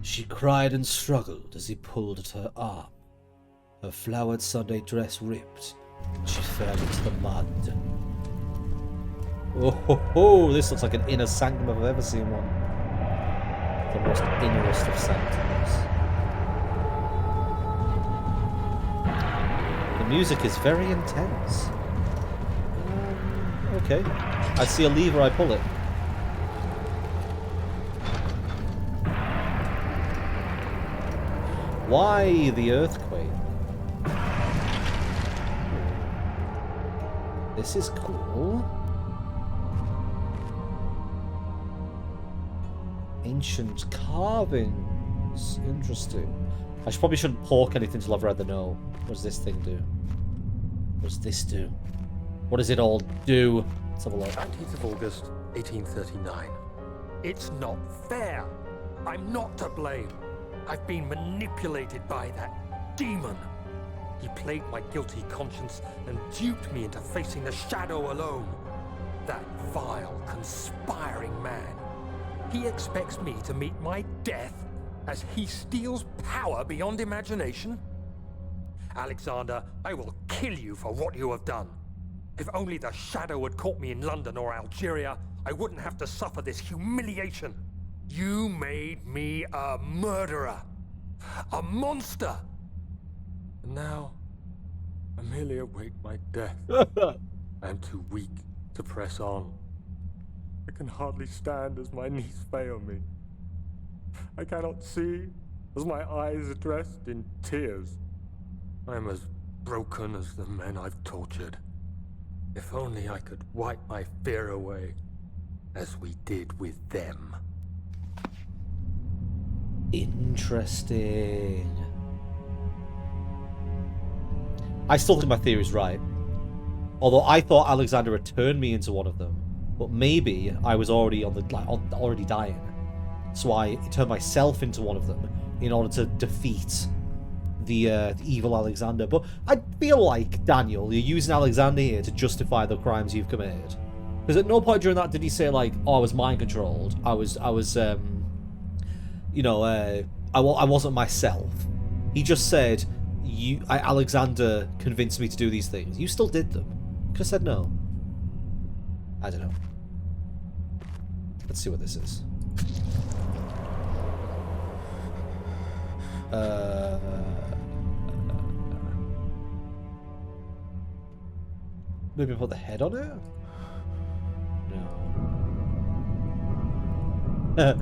She cried and struggled as he pulled at her arm. Her flowered Sunday dress ripped, and she fell into the mud. Oh ho ho! This looks like an inner sanctum if I've ever seen one. The most innerest of sanctums. The music is very intense. Okay. I see a lever, I pull it. Why the earthquake? This is cool. Ancient carvings. Interesting. I probably shouldn't pork anything till I've read the note. What does this thing do? What does this do? What does it all do? Let's have a look. 19th of August, 1839. It's not fair. I'm not to blame. I've been manipulated by that demon. He played my guilty conscience and duped me into facing the shadow alone. That vile, conspiring man. He expects me to meet my death as he steals power beyond imagination. Alexander, I will kill you for what you have done. If only the shadow had caught me in London or Algeria, I wouldn't have to suffer this humiliation. You made me a murderer. A monster. And now, I merely await my death. I am too weak to press on. I can hardly stand as my knees fail me. I cannot see as my eyes are dressed in tears. I am as broken as the men I've tortured. If only I could wipe my fear away, as we did with them. Interesting. I still think my theory is right. Although I thought Alexander had turned me into one of them, but maybe I was already already dying, so I turned myself into one of them in order to defeat the evil Alexander. But I feel like, Daniel, you're using Alexander here to justify the crimes you've committed. Because at no point during that did he say, like, oh, I was mind controlled. I wasn't myself. He just said, Alexander convinced me to do these things. You still did them. Could have said no. I don't know. Let's see what this is. Maybe put the head on it? No.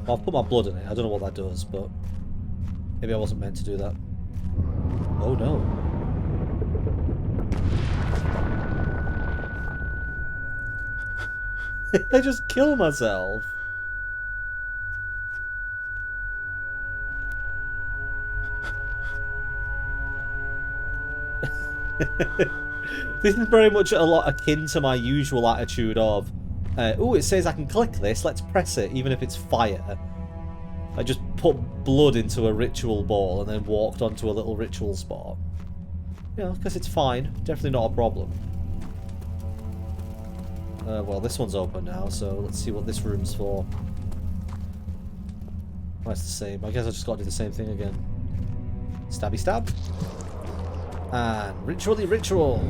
I'll put my blood in it. I don't know what that does, but maybe I wasn't meant to do that. Oh no. I just killed myself. This is very much a lot akin to my usual attitude of oh, it says I can click this, let's press it, even if it's fire. I just put blood into a ritual ball and then walked onto a little ritual spot. Yeah, because it's fine. Definitely not a problem. Well, this one's open now, so let's see what this room's for. Oh, it's the same. I guess I just got to do the same thing again. Stabby stab. And ritually ritual.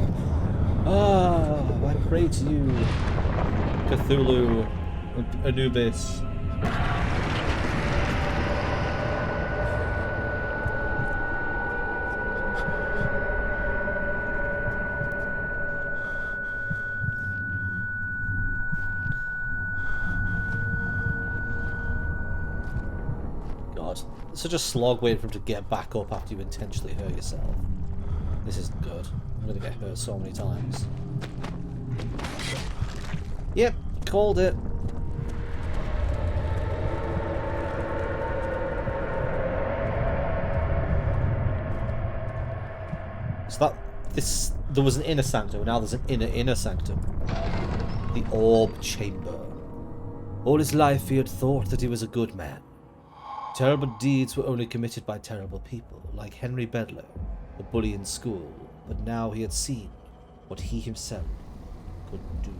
Ah, I pray to you, Cthulhu, Anubis. God, such a slog waiting for him to get back up after you intentionally hurt yourself. This isn't good. I'm gonna get hurt so many times. Yep, called it. So there was an inner sanctum, now there's an inner sanctum. The orb chamber. All his life he had thought that he was a good man. Terrible deeds were only committed by terrible people, like Henry Bedloe. a bully in school, but now he had seen what he himself could do.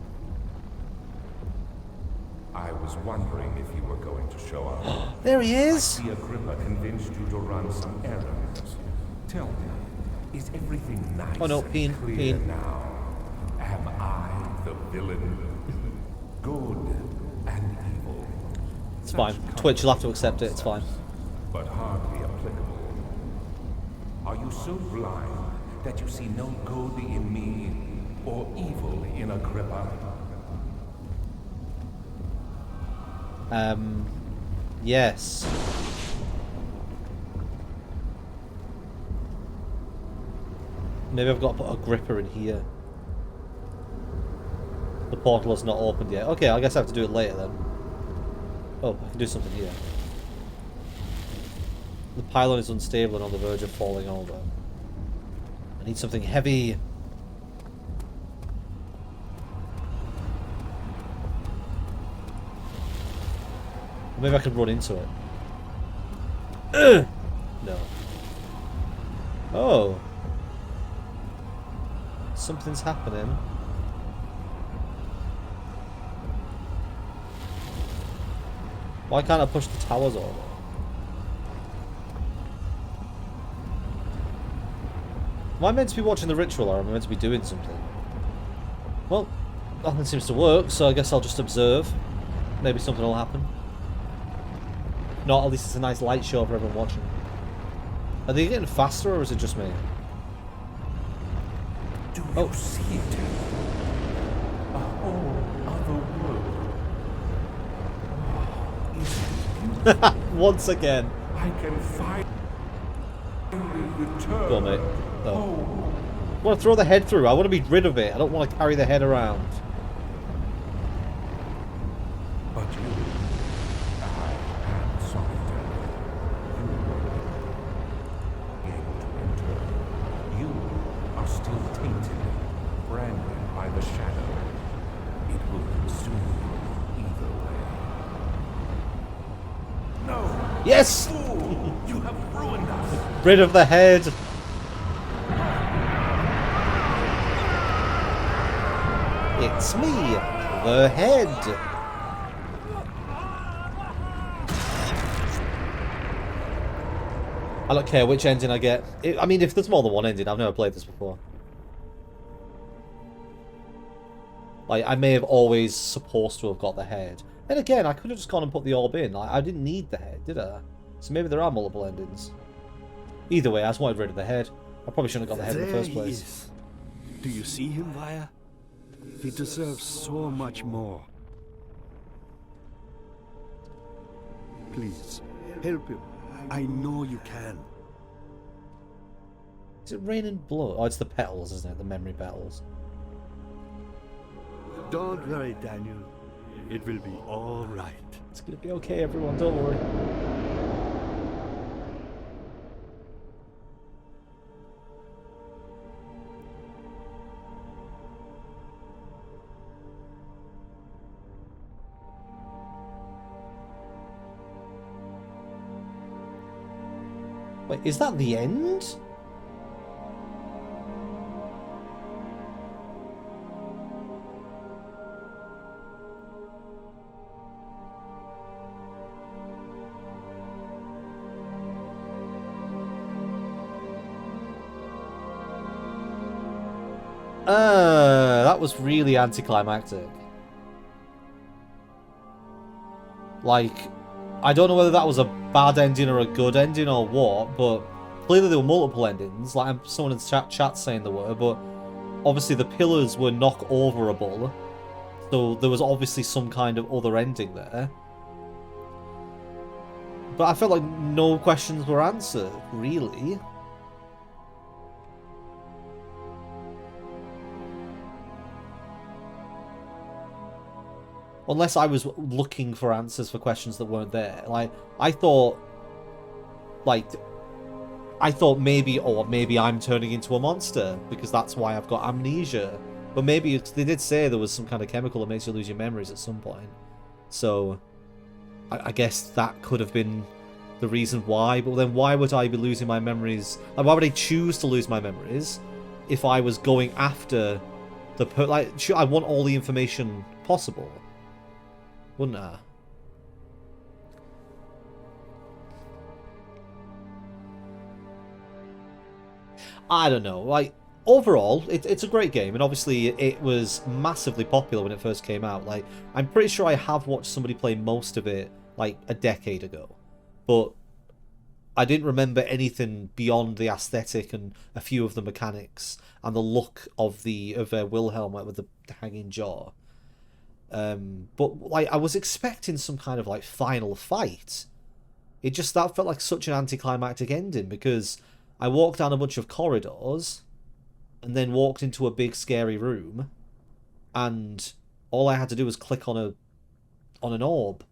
I was wondering if you were going to show up. There he is! The Agrippa convinced you to run some errands. Tell me, is everything nice and clear now? Am I the villain? Good and evil. It's fine. Twitch, you'll have to accept it, it's fine. But hardly applicable. Are you so blind that you see no good in me or evil in Agrippa? Yes. Maybe I've got to put a gripper in here. The portal is not opened yet. Okay, I guess I have to do it later then. Oh, I can do something here. The pylon is unstable and on the verge of falling over. I need something heavy. Maybe I can run into it. No. Oh. Something's happening. Why can't I push the towers over? Am I meant to be watching the ritual or am I meant to be doing something? Well, nothing seems to work, so I guess I'll just observe. Maybe something will happen. Not, at least it's a nice light show for everyone watching. Are they getting faster or is it just me? Do you see it? A whole other world. Once again. I can finally return. Go on, mate. Oh. I want to throw the head through. I want to be rid of it. I don't want to carry the head around. But you, I am solitary. You able to enter. You are still tainted, branded by the shadow. It will consume you either way. No! Yes! Fool! You have ruined us! Rid of the head. It's me, the head. I don't care which ending I get. I mean, if there's more than one ending, I've never played this before. Like, I may have always supposed to have got the head. And again, I could have just gone and put the orb in. I didn't need the head, did I? So maybe there are multiple endings. Either way, I just wanted rid of the head. I probably shouldn't have got the head in the first place. Is. Do you see him, Vaya? He deserves so much more. Please, help him. I know you can. Is it raining blood? Oh, it's the petals, isn't it? The memory petals. Don't worry, Daniel. It will be all right. It's gonna be okay, everyone. Don't worry. Wait, is that the end? That was really anticlimactic. Like, I don't know whether that was a bad ending or a good ending or what, but clearly there were multiple endings. Like, someone in the chat saying there were, but obviously the pillars were knock-overable, so there was obviously some kind of other ending there. But I felt like no questions were answered, really. Unless I was looking for answers for questions that weren't there. Like, I thought maybe, or maybe I'm turning into a monster, because that's why I've got amnesia. But maybe they did say there was some kind of chemical that makes you lose your memories at some point. So, I guess that could have been the reason why, but then why would I be losing my memories? Like, why would I choose to lose my memories if I was going after the sure, I want all the information possible, wouldn't I? I don't know. Like, overall, it's a great game, and obviously it was massively popular when it first came out. Like, I'm pretty sure I have watched somebody play most of it, like, a decade ago. But I didn't remember anything beyond the aesthetic and a few of the mechanics and the look of Wilhelm with the hanging jaw. But, like, I was expecting some kind of, like, final fight. That felt like such an anticlimactic ending, because I walked down a bunch of corridors and then walked into a big scary room, and all I had to do was click on an orb.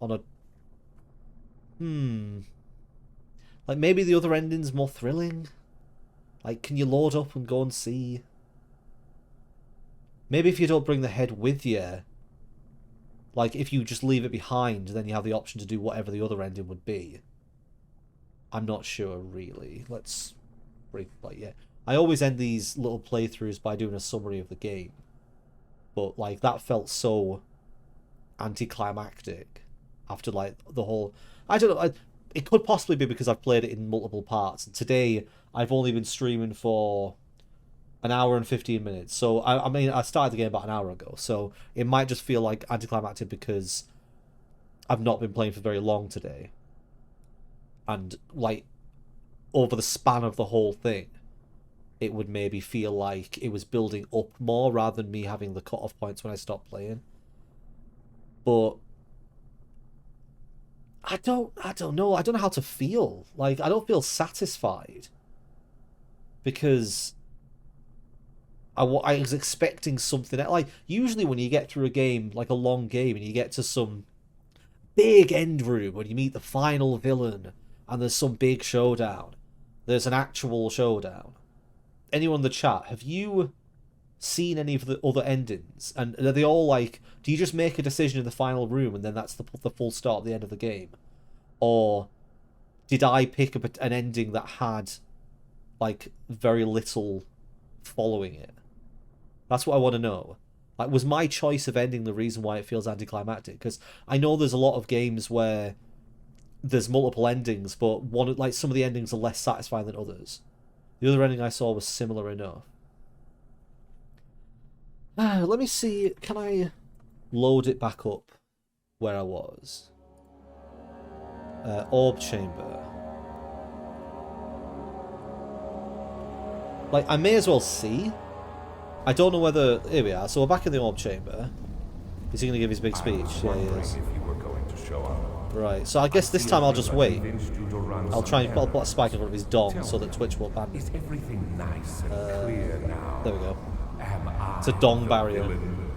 Like, maybe the other ending's more thrilling? Like, can you load up and go and see? Maybe if you don't bring the head with you, like, if you just leave it behind, then you have the option to do whatever the other ending would be. I'm not sure, really. Let's break, like, yeah. I always end these little playthroughs by doing a summary of the game. But, like, that felt so anticlimactic after, like, the whole... I don't know, it could possibly be because I've played it in multiple parts. And today, I've only been streaming for an hour and 15 minutes. So, I mean, I started the game about an hour ago. So, it might just feel like anticlimactic because I've not been playing for very long today. And, like, over the span of the whole thing, it would maybe feel like it was building up more rather than me having the cut-off points when I stopped playing. But I don't know. I don't know how to feel. Like, I don't feel satisfied. Because I was expecting something. Like, usually when you get through a game, like a long game, and you get to some big end room, when you meet the final villain, and there's some big showdown. There's an actual showdown. Anyone in the chat, have you seen any of the other endings? And are they all like, do you just make a decision in the final room and then that's the full start at the end of the game? Or did I pick up an ending that had, like, very little following it? That's what I want to know. Like, was my choice of ending the reason why it feels anticlimactic? Because I know there's a lot of games where there's multiple endings, but some of the endings are less satisfying than others. The other ending I saw was similar enough. Let me see, can I load it back up where I was? Orb chamber. Like, I may as well see. I don't know whether... Here we are. So we're back in the orb chamber. Is he going to give his big speech? Yeah, he is. If you were going to show up. Right, so I guess this time I'll just wait. I'll put a spike in front of his dong so that Twitch won't ban me. Is everything nice and clear now? There we go. Am I It's a dong the barrier. villain?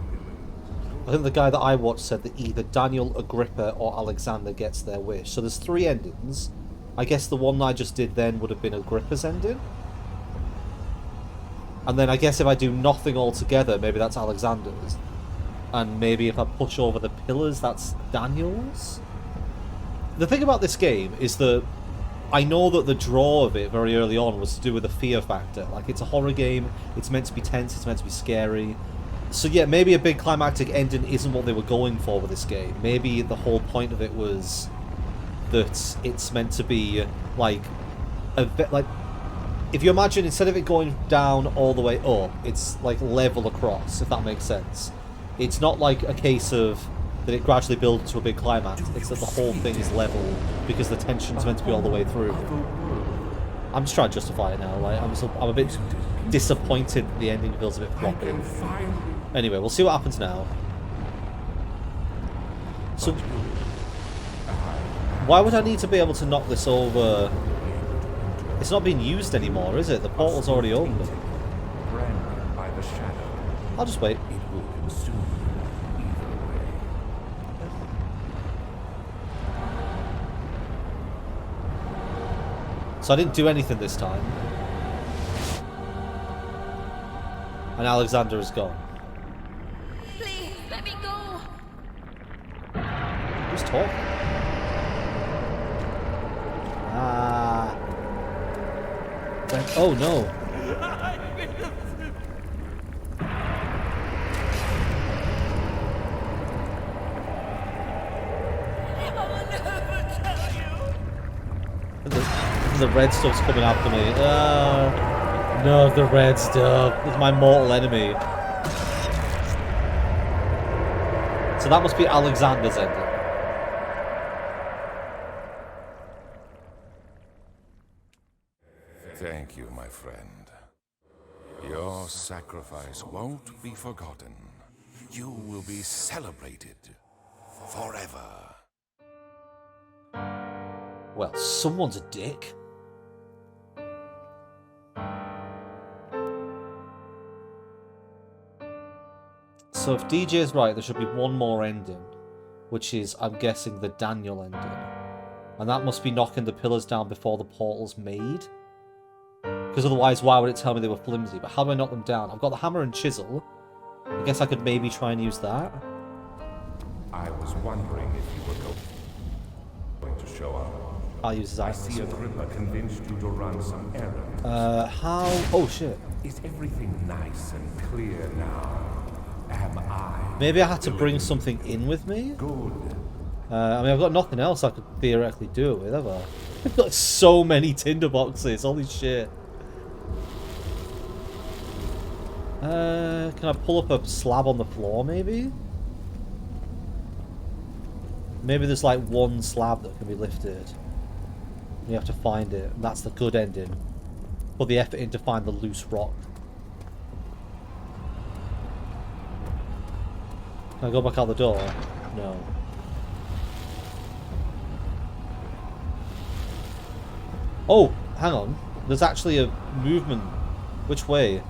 I think the guy that I watched said that either Daniel, Agrippa, or Alexander gets their wish. So there's 3 endings. I guess the one I just did then would have been Agrippa's ending. And then I guess if I do nothing altogether, maybe that's Alexander's. And maybe if I push over the pillars, that's Daniel's? The thing about this game is that I know that the draw of it very early on was to do with the fear factor. Like, it's a horror game, it's meant to be tense, it's meant to be scary. So yeah, maybe a big climactic ending isn't what they were going for with this game. Maybe the whole point of it was that it's meant to be, like, if you imagine, instead of it going down all the way up, it's, like, level across, if that makes sense. It's not like a case of that it gradually builds to a big climax. It's that the whole thing is level because the tension's meant to be all the way through. I'm just trying to justify it now. Like, I'm a bit disappointed that the ending feels a bit floppy. Anyway, we'll see what happens now. So, why would I need to be able to knock this over? It's not being used anymore, is it? The portal's already opened. Branded by the shadow. I'll just wait. It will consume you either way. So I didn't do anything this time. And Alexander is gone. Please, let me go. Who's talking? Oh no. The red stuff's coming after me. No, the red stuff. It's my mortal enemy. So that must be Alexander's ending. Thank you, my friend. Your sacrifice won't be forgotten. You will be celebrated forever. Well, someone's a dick. So if DJ is right, there should be one more ending, which is, I'm guessing, the Daniel ending. And that must be knocking the pillars down before the portal's made. Because otherwise, why would it tell me they were flimsy? But how do I knock them down? I've got the hammer and chisel. I guess I could maybe try and use that. I was wondering if you were going to show up. I'll use his I item. see Agrippa convinced you to run some errands. How? Oh, shit. Is everything nice and clear now? Am I? Maybe I had to bring something in with me? Good. I mean, I've got nothing else I could theoretically do it with, have I? I've got so many tinder boxes. Holy shit. Can I pull up a slab on the floor, maybe? Maybe there's like one slab that can be lifted. You have to find it. And that's the good ending. Put the effort in to find the loose rock. Can I go back out the door? No. Oh, hang on. There's actually a movement. Which way?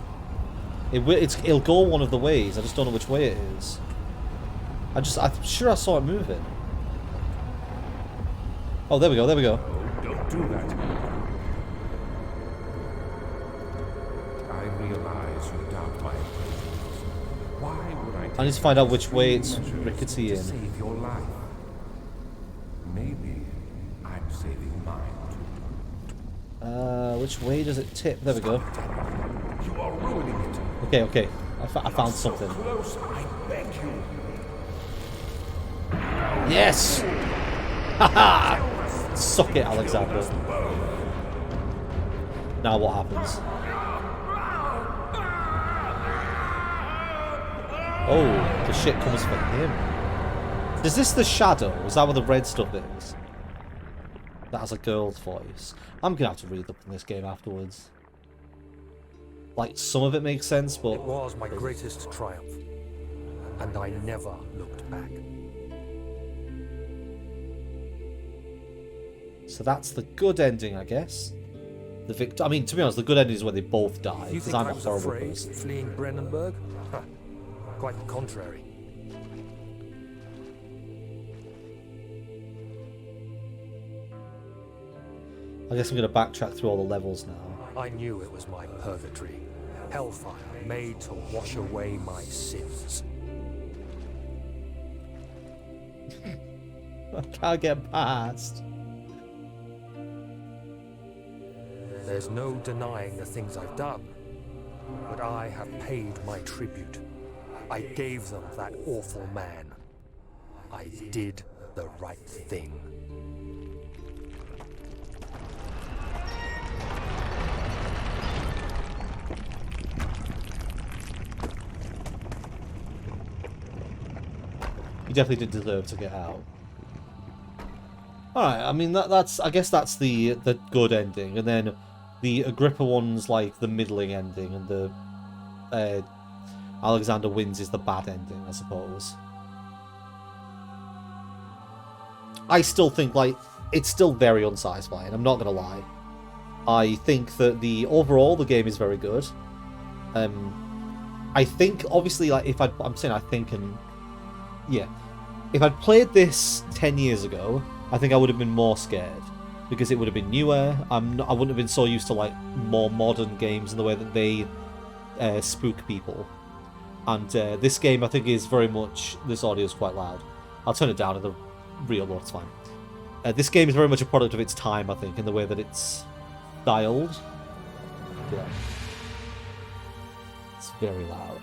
It'll go one of the ways. I just don't know which way it is. I'm sure I saw it moving. Oh, there we go. There we go. Don't do that. I realize you doubt my abilities. Why would I need to find out which way it's rickety to in. save your life? Maybe I'm saving mine too. Which way does it tip? There we go. You are ruining it. Okay, okay. I found something. So close, I beg you. Yes! Haha! Suck it, Alexander. Now what happens? Oh, the shit comes for him. Is this the shadow? Is that what the red stuff is? That has a girl's voice. I'm gonna have to read up on this game afterwards. Like, some of it makes sense, but... It was my greatest triumph, and I never looked back. So that's the good ending, I guess. I mean, to be honest, the good ending is where they both die, You because think I'm I a was horrible afraid person. fleeing Brennenburg? Huh. Quite the contrary. I guess I'm going to backtrack through all the levels now. I knew it was my purgatory. Hellfire made to wash away my sins. I can't get past. There's no denying the things I've done, but I have paid my tribute. I gave them that awful man. I did the right thing. You definitely did deserve to get out. Alright, I mean, I guess that's the good ending, and then the Agrippa one's like the middling ending, and the Alexander wins is the bad ending, I suppose. I still think, like, it's still very unsatisfying, I'm not gonna lie. I think that overall the game is very good. I think, obviously, like, I'm saying I think, and yeah, if I'd played this 10 years ago, I think I would have been more scared, because it would have been newer. I wouldn't have been so used to like more modern games in the way that they spook people. And this game, I think, is very much... This audio is quite loud. I'll turn it down in the real low, it's fine. This game is very much a product of its time, I think, in the way that it's styled. Yeah. It's very loud.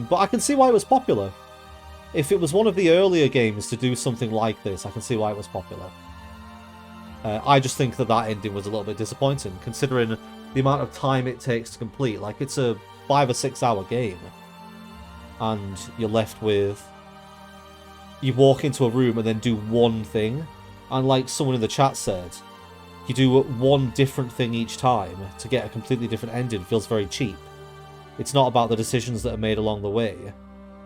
But I can see why it was popular. If it was one of the earlier games to do something like this, I can see why it was popular. I just think that ending was a little bit disappointing, considering the amount of time it takes to complete. Like, it's a 5 or 6 hour game. And you're left with... You walk into a room and then do one thing. And like someone in the chat said, you do one different thing each time to get a completely different ending. It feels very cheap. It's not about the decisions that are made along the way.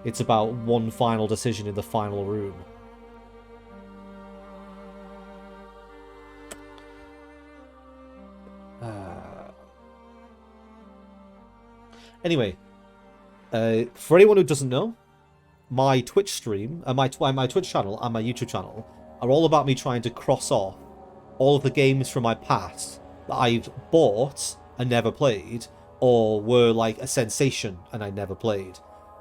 It's about one final decision in the final room. Anyway, for anyone who doesn't know, my Twitch stream, my Twitch channel and my YouTube channel are all about me trying to cross off all of the games from my past that I've bought and never played, or were like a sensation and I never played.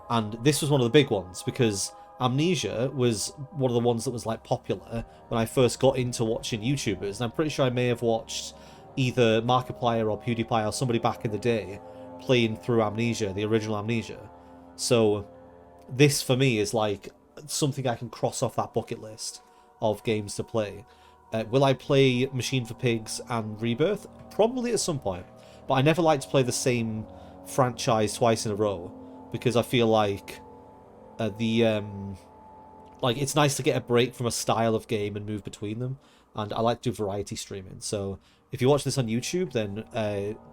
And this was one of the big ones, because Amnesia was one of the ones that was like popular when I first got into watching YouTubers, and I'm pretty sure I may have watched either Markiplier or PewDiePie or somebody back in the day playing through Amnesia, the original Amnesia. So this for me is like something I can cross off that bucket list of games to play. Will I play Machine for Pigs and Rebirth? Probably at some point, but I never like to play the same franchise twice in a row, because I feel like it's nice to get a break from a style of game and move between them, and I like to do variety streaming. So if you watch this on YouTube, then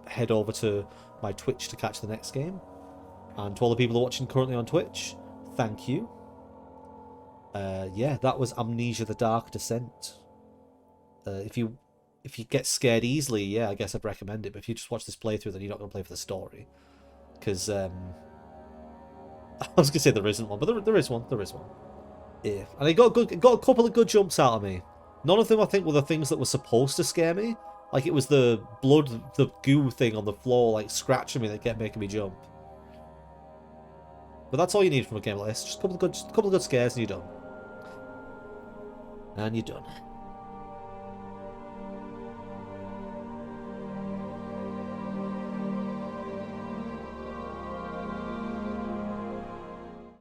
head over to my Twitch to catch the next game. And to all the people who are watching currently on Twitch, thank you. Yeah, that was Amnesia: The Dark Descent. If you get scared easily, yeah, I guess I'd recommend it. But if you just watch this playthrough, then you're not going to play for the story. Because, I was going to say there isn't one, but there is one. There is one. Yeah. And it got a couple of good jumps out of me. None of them, I think, were the things that were supposed to scare me. Like, it was the blood, the goo thing on the floor, like, scratching me that kept making me jump. But that's all you need from a game like this. Just a couple of good scares and you're done. And you're done.